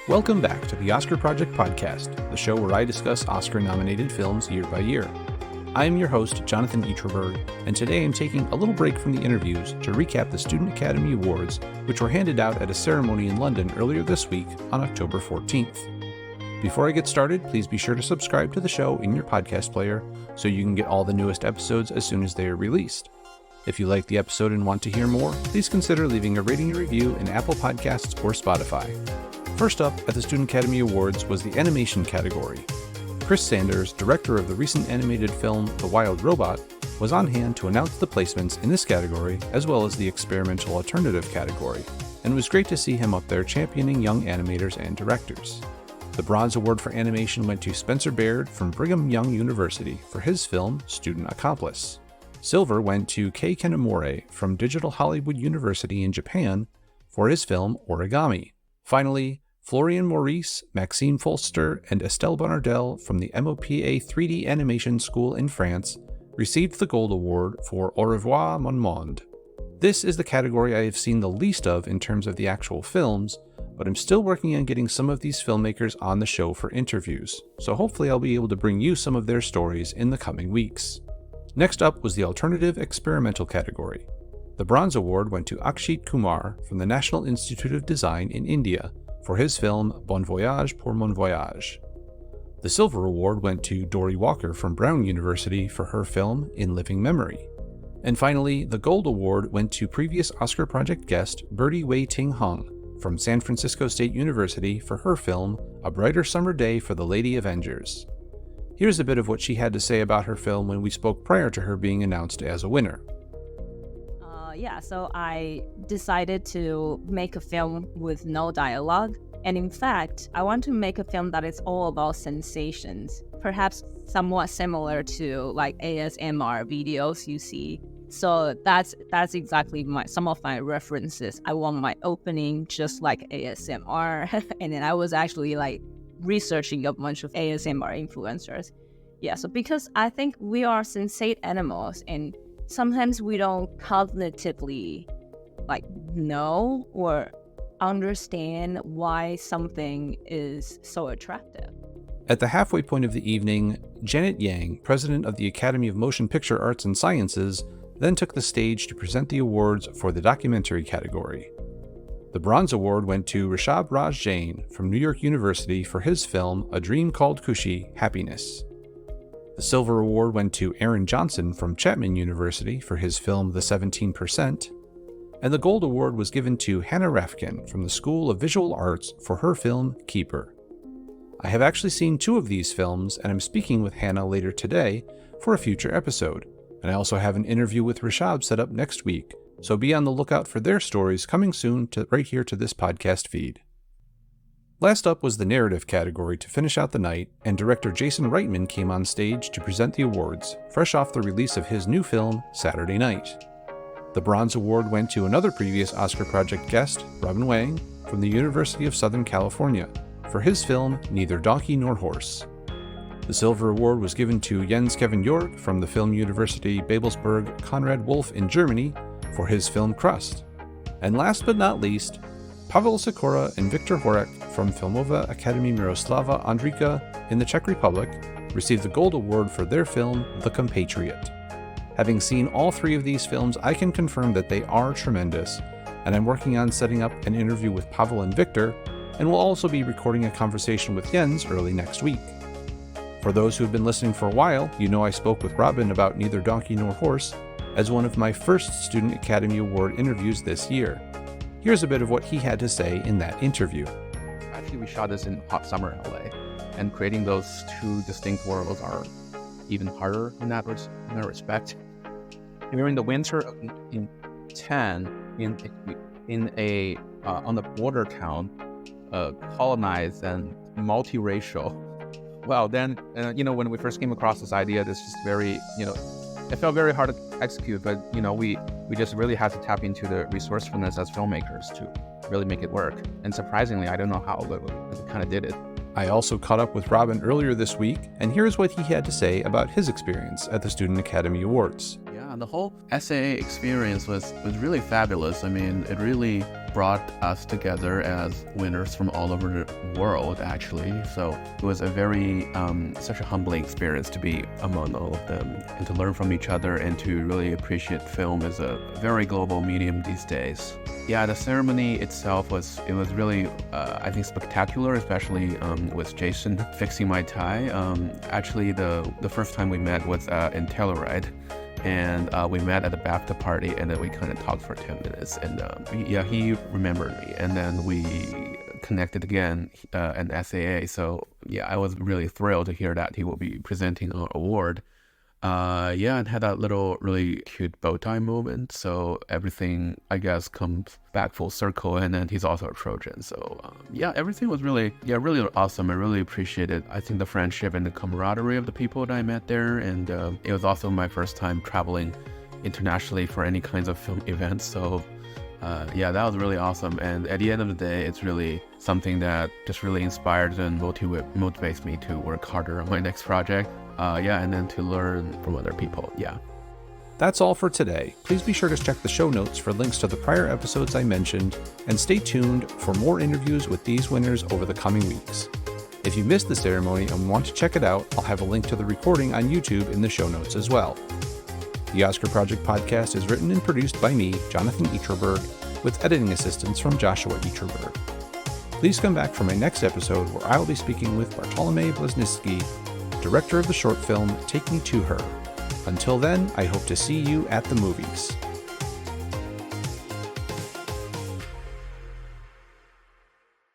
Welcome back to the Oscar Project Podcast, the show where I discuss Oscar-nominated films year by year. I am your host, Jonathan Eaterberg, and today I'm taking a little break from the interviews to recap the Student Academy Awards, which were handed out at a ceremony in London earlier this week on October 14th. Before I get started, please be sure to subscribe to the show in your podcast player so you can get all the newest episodes as soon as they are released. If you like the episode and want to hear more, please consider leaving a rating and review in Apple Podcasts or Spotify. First up at the Student Academy Awards was the animation category. Chris Sanders, director of the recent animated film The Wild Robot, was on hand to announce the placements in this category as well as the experimental alternative category, and it was great to see him up there championing young animators and directors. The Bronze Award for Animation went to Spencer Baird from Brigham Young University for his film Student Accomplice. Silver went to Kei Kanamori from Digital Hollywood University in Japan for his film Origami. Finally, Florian Maurice, Maxime Folster, and Estelle Bonardel from the MOPA 3D Animation School in France received the Gold Award for Au revoir, mon monde. This is the category I have seen the least of in terms of the actual films, but I'm still working on getting some of these filmmakers on the show for interviews, so hopefully I'll be able to bring you some of their stories in the coming weeks. Next up was the Alternative Experimental category. The Bronze Award went to Akshit Kumar from the National Institute of Design in India for his film Bon Voyage pour mon voyage. The Silver Award went to Dory Walker from Brown University for her film In Living Memory. And finally, the Gold Award went to previous Oscar Project guest Birdie Wei Ting Hung from San Francisco State University for her film A Brighter Summer Day for the Lady Avengers. Here's a bit of what she had to say about her film when we spoke prior to her being announced as a winner. So I decided to make a film with no dialogue. And in fact, I want to make a film that is all about sensations, perhaps somewhat similar to like ASMR videos you see. So that's exactly some of my references. I want my opening just like ASMR. And then I was actually like researching a bunch of ASMR influencers. So because I think we are sensate animals, and sometimes we don't cognitively know or understand why something is so attractive. At the halfway point of the evening, Janet Yang, president of the Academy of Motion Picture Arts and Sciences, then took the stage to present the awards for the documentary category. The Bronze Award went to Rishabh Raj Jain from New York University for his film A Dream Called Kushi, Happiness. The Silver Award went to Aaron Johnson from Chapman University for his film The 17%, and the Gold Award was given to Hannah Rafkin from the School of Visual Arts for her film Keeper. I have actually seen two of these films, and I'm speaking with Hannah later today for a future episode, and I also have an interview with Rishabh set up next week, so be on the lookout for their stories coming soon right here to this podcast feed. Last up was the narrative category to finish out the night, and director Jason Reitman came on stage to present the awards, fresh off the release of his new film, Saturday Night. The Bronze Award went to another previous Oscar Project guest, Robin Wang, from the University of Southern California, for his film, Neither Donkey Nor Horse. The Silver Award was given to Jens Kevin York from the Film University Babelsberg Konrad Wolf in Germany for his film Crust. And last but not least, Pavel Sikora and Viktor Horek from Filmova Academy Miroslava Andrika in the Czech Republic received the Gold Award for their film The Compatriot. Having seen all three of these films, I can confirm that they are tremendous, and I'm working on setting up an interview with Pavel and Viktor, and will also be recording a conversation with Jens early next week. For those who have been listening for a while, you know I spoke with Robin about Neither Donkey Nor Horse as one of my first Student Academy Award interviews this year. Here's a bit of what he had to say in that interview. Actually, we shot this in hot summer LA, and creating those two distinct worlds are even harder in that respect. And we're in the winter in 10 in a on the border town, colonized and multiracial. Well, then when we first came across this idea, this is very it felt very hard to execute, but we just really had to tap into the resourcefulness as filmmakers to really make it work. And surprisingly, I don't know how, but we kind of did it. I also caught up with Robin earlier this week, and here's what he had to say about his experience at the Student Academy Awards. Yeah, the whole SAA experience was really fabulous. I mean, it really brought us together as winners from all over the world, actually. So it was a very, such a humbling experience to be among all of them and to learn from each other and to really appreciate film as a very global medium these days. Yeah, the ceremony itself was really, I think, spectacular, especially with Jason fixing my tie. Actually, the first time we met was in Telluride. And we met at the BAFTA party, and then we kind of talked for 10 minutes. And he remembered me. And then we connected again at SAA. So yeah, I was really thrilled to hear that he will be presenting our award. And had that little really cute bow tie moment. So everything, I guess, comes back full circle. And then he's also a Trojan. So everything was really awesome. I really appreciated, I think, the friendship and the camaraderie of the people that I met there. And it was also my first time traveling internationally for any kinds of film events. So that was really awesome. And at the end of the day, it's really something that just really inspires and motivates me to work harder on my next project. And then to learn from other people. Yeah. That's all for today. Please be sure to check the show notes for links to the prior episodes I mentioned, and stay tuned for more interviews with these winners over the coming weeks. If you missed the ceremony and want to check it out, I'll have a link to the recording on YouTube in the show notes as well. The Oscar Project podcast is written and produced by me, Jonathan Eacherberg, with editing assistance from Joshua Eacherberg. Please come back for my next episode where I'll be speaking with Bartolomej Blazniski, director of the short film Take Me to Her. Until then, I hope to see you at the movies.